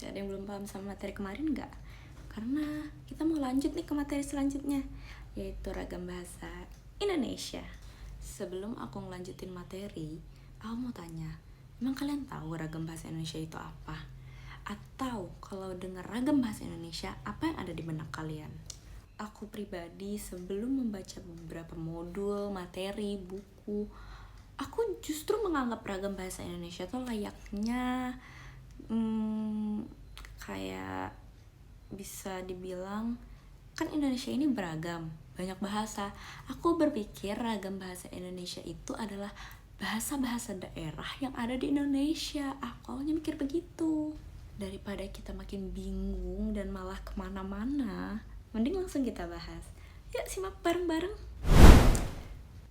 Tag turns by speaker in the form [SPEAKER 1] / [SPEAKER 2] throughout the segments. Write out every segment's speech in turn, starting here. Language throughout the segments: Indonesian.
[SPEAKER 1] Masih ada yang belum paham sama materi kemarin nggak? Karena kita mau lanjut nih ke materi selanjutnya, yaitu ragam bahasa Indonesia. Sebelum aku ngelanjutin materi, aku mau tanya, emang kalian tahu ragam bahasa Indonesia itu apa? Atau kalau dengar ragam bahasa Indonesia, apa yang ada di benak kalian? Aku pribadi sebelum membaca beberapa modul, materi, buku, aku justru menganggap ragam bahasa Indonesia tuh layaknya kayak bisa dibilang kan Indonesia ini beragam, banyak bahasa. Aku berpikir ragam bahasa Indonesia itu adalah bahasa-bahasa daerah yang ada di Indonesia. Aku awalnya mikir begitu. Daripada kita makin bingung dan malah kemana-mana, mending langsung kita bahas. Yuk simak bareng-bareng.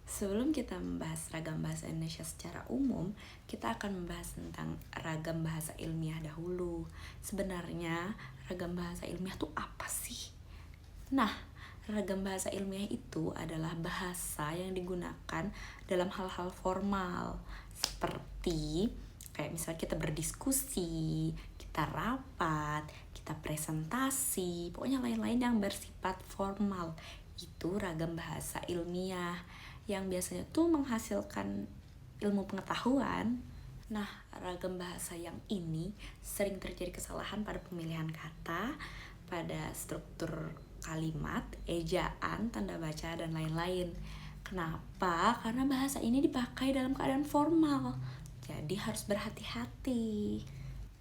[SPEAKER 1] Sebelum kita membahas ragam bahasa Indonesia secara umum, kita akan membahas tentang ragam bahasa ilmiah dahulu. Sebenarnya, ragam bahasa ilmiah itu apa sih? Nah, ragam bahasa ilmiah itu adalah bahasa yang digunakan dalam hal-hal formal, seperti kayak misalnya kita berdiskusi, kita rapat, kita presentasi, pokoknya lain-lain yang bersifat formal. Itu ragam bahasa ilmiah yang biasanya tuh menghasilkan ilmu pengetahuan. Nah, ragam bahasa yang ini sering terjadi kesalahan pada pemilihan kata, pada struktur kalimat, ejaan, tanda baca, dan lain-lain. Kenapa? Karena bahasa ini dipakai dalam keadaan formal, jadi harus berhati-hati.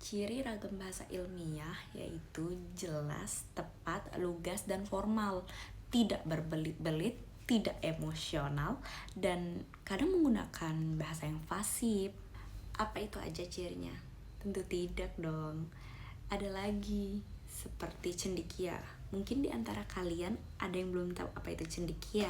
[SPEAKER 1] Ciri ragam bahasa ilmiah yaitu jelas, tepat, lugas, dan formal, tidak berbelit-belit, tidak emosional, dan kadang menggunakan bahasa yang fasih. Apa itu aja cirinya? Tentu tidak dong. Ada lagi, seperti cendekia. Mungkin di antara kalian ada yang belum tahu apa itu cendekia.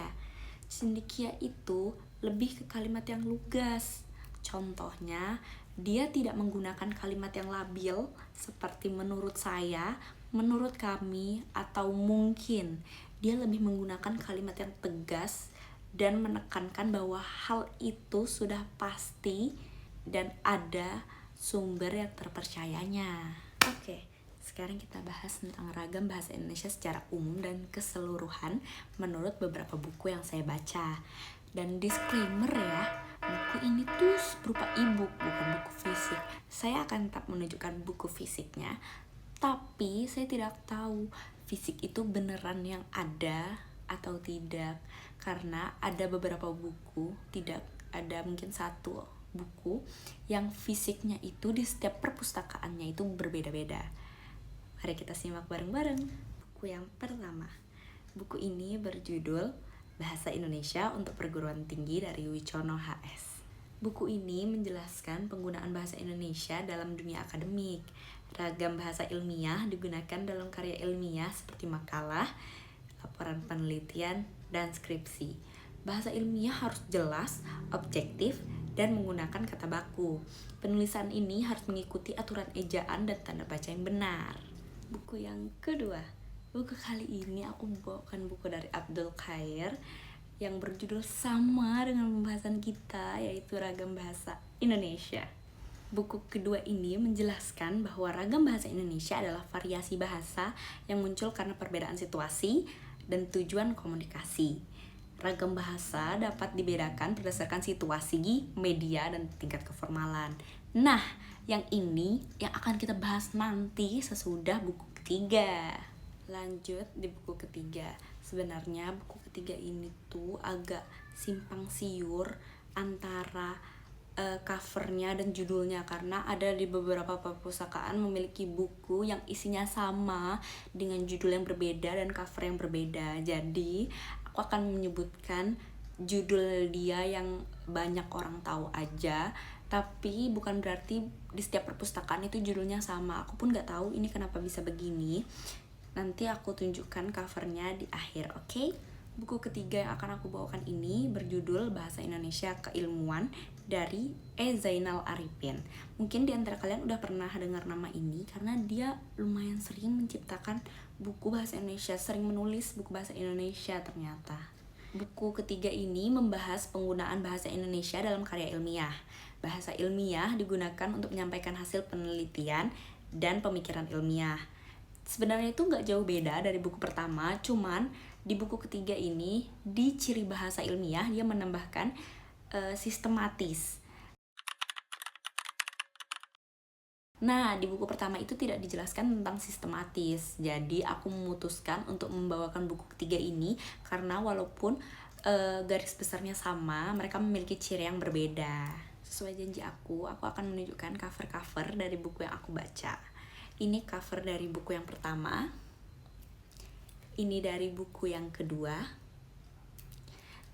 [SPEAKER 1] Cendekia itu lebih ke kalimat yang lugas. Contohnya, dia tidak menggunakan kalimat yang labil seperti menurut saya, menurut kami, atau mungkin. Dia lebih menggunakan kalimat yang tegas dan menekankan bahwa hal itu sudah pasti dan ada sumber yang terpercayanya. Oke, sekarang kita bahas tentang ragam bahasa Indonesia secara umum dan keseluruhan menurut beberapa buku yang saya baca. Dan disclaimer ya, buku ini tuh berupa e-book, bukan buku fisik. Saya akan tetap menunjukkan buku fisiknya, tapi saya tidak tahu fisik itu beneran yang ada atau tidak. Karena ada beberapa buku, tidak ada mungkin satu buku yang fisiknya itu di setiap perpustakaannya itu berbeda-beda. Mari kita simak bareng-bareng. Buku yang pertama. Buku ini berjudul Bahasa Indonesia untuk Perguruan Tinggi dari Wicaksono HS. Buku ini menjelaskan penggunaan bahasa Indonesia dalam dunia akademik. Ragam bahasa ilmiah digunakan dalam karya ilmiah seperti makalah, laporan penelitian, dan skripsi. Bahasa ilmiah harus jelas, objektif, dan menggunakan kata baku. Penulisan ini harus mengikuti aturan ejaan dan tanda baca yang benar. Buku yang kedua. Buku kali ini aku bawakan buku dari Abdul Khair yang berjudul sama dengan pembahasan kita, yaitu Ragam Bahasa Indonesia. Buku kedua ini menjelaskan bahwa ragam bahasa Indonesia adalah variasi bahasa yang muncul karena perbedaan situasi dan tujuan komunikasi. Ragam bahasa dapat dibedakan berdasarkan situasi, media, dan tingkat keformalan. Nah, yang ini yang akan kita bahas nanti sesudah buku ketiga. Lanjut di buku ketiga. Sebenarnya buku ketiga ini tuh agak simpang siur antara covernya dan judulnya, karena ada di beberapa perpustakaan memiliki buku yang isinya sama dengan judul yang berbeda dan cover yang berbeda. Jadi aku akan menyebutkan judul dia yang banyak orang tahu aja, tapi bukan berarti di setiap perpustakaan itu judulnya sama. Aku pun gak tahu ini kenapa bisa begini. Nanti aku tunjukkan covernya di akhir, oke? Buku ketiga yang akan aku bawakan ini berjudul Bahasa Indonesia Keilmuan dari E. Zainal Arifin. Mungkin di antara kalian udah pernah dengar nama ini karena dia lumayan sering menciptakan buku bahasa Indonesia, sering menulis buku bahasa Indonesia ternyata. Buku ketiga ini membahas penggunaan bahasa Indonesia dalam karya ilmiah. Bahasa ilmiah digunakan untuk menyampaikan hasil penelitian dan pemikiran ilmiah. Sebenarnya itu nggak jauh beda dari buku pertama, cuman di buku ketiga ini, di ciri bahasa ilmiah, dia menambahkan sistematis. Nah, di buku pertama itu tidak dijelaskan tentang sistematis. Jadi, aku memutuskan untuk membawakan buku ketiga ini karena walaupun garis besarnya sama, mereka memiliki ciri yang berbeda. Sesuai janji aku akan menunjukkan cover-cover dari buku yang aku baca. Ini cover dari buku yang pertama. Ini dari buku yang kedua.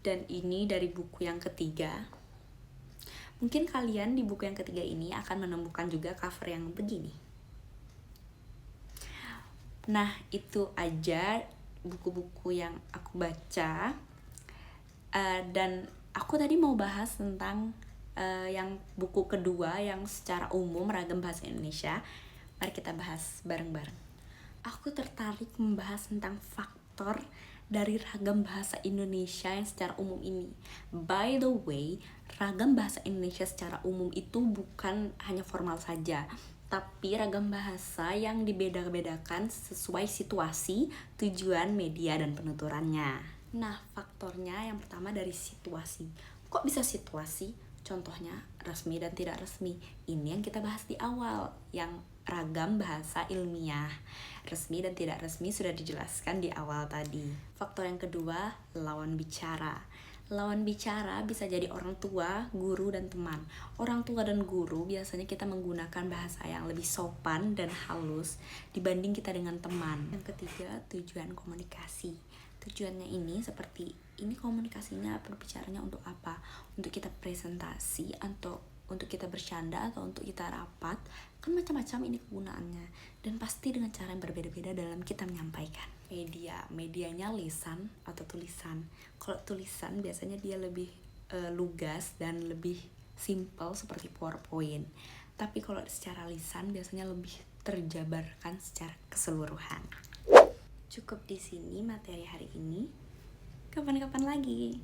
[SPEAKER 1] Dan ini dari buku yang ketiga. Mungkin kalian di buku yang ketiga ini akan menemukan juga cover yang begini. Nah, itu aja buku-buku yang aku baca. Dan aku tadi mau bahas tentang yang buku kedua yang secara umum ragam bahasa Indonesia. Mari kita bahas bareng-bareng. Aku tertarik membahas tentang faktor dari ragam bahasa Indonesia yang secara umum ini. By the way, ragam bahasa Indonesia secara umum itu bukan hanya formal saja, tapi ragam bahasa yang dibeda-bedakan sesuai situasi, tujuan, media, dan penuturannya. Nah, faktornya yang pertama dari situasi. Kok bisa situasi? Contohnya resmi dan tidak resmi. Ini yang kita bahas di awal, yang ragam bahasa ilmiah. Resmi dan tidak resmi sudah dijelaskan di awal tadi. Faktor yang kedua, lawan bicara. Lawan bicara bisa jadi orang tua, guru, dan teman. Orang tua dan guru biasanya kita menggunakan bahasa yang lebih sopan dan halus dibanding kita dengan teman. Yang ketiga, tujuan komunikasi. Tujuannya ini seperti, ini komunikasinya berbicaranya untuk apa? Untuk kita presentasi, atau untuk kita bercanda, atau untuk kita rapat. Kan macam-macam ini kegunaannya. Dan pasti dengan cara yang berbeda-beda dalam kita menyampaikan. Medianya lisan atau tulisan. Kalau tulisan biasanya dia lebih lugas dan lebih simple seperti PowerPoint. Tapi kalau secara lisan biasanya lebih terjabarkan secara keseluruhan. Cukup di sini materi hari ini. Kapan-kapan lagi.